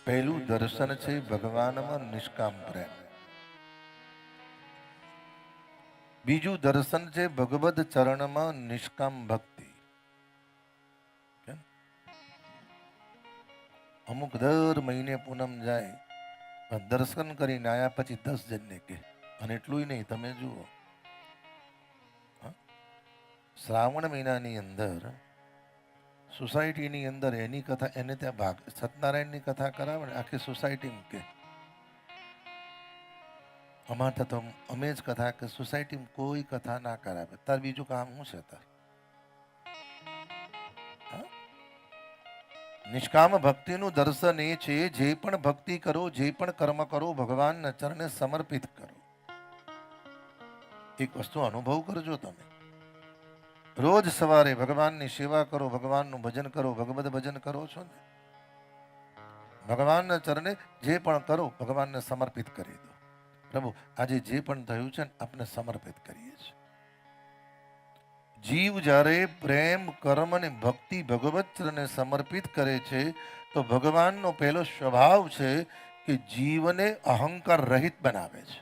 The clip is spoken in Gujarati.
પહેલું દર્શન છે ભગવાનમાં નિષ્કામ પ્રેમ. બીજું દર્શન છે ભગવદ ચરણમાં નિષ્કામ ભક્તિ. કેમ? અમુક દર મહિને પૂનમ જાય દર્શન કરીને આયા પછી 10 જણને કે, અને એટલું નહીં, તમે જુઓ શ્રાવણ મહિનાની અંદર સોસાયટીની અંદર એની કથા, એને ત્યાં ભાગ સત્યનારાયણની કથા કરાવે ને આખી સોસાયટીમાં કે અમારે તો અમે જ કથા કે સોસાયટીમાં કોઈ કથા ના કરાવે. તાર બીજું કામ શું છે? તાર નિષ્કામ ભક્તિનું દર્શન એ છે જે પણ ભક્તિ કરો, જે પણ કર્મ કરો, ભગવાનના ચરણે સમર્પિત કરો. એક વસ્તુ અનુભવ કરજો, તમે રોજ સવારે ભગવાનની સેવા કરો, ભગવાનનું ભજન કરો, ભગવદ ભજન કરો છો ને, ભગવાનના ચરણે જે પણ કરો ભગવાનને સમર્પિત કરી દો. પ્રભુ આજે જે પણ થયું છે આપણે સમર્પિત કરીએ છીએ. જીવ જ્યારે પ્રેમ, કર્મ અને ભક્તિ ભગવત ચરણે સમર્પિત કરે છે તો ભગવાનનો પહેલો સ્વભાવ છે કે જીવને અહંકાર રહિત બનાવે છે.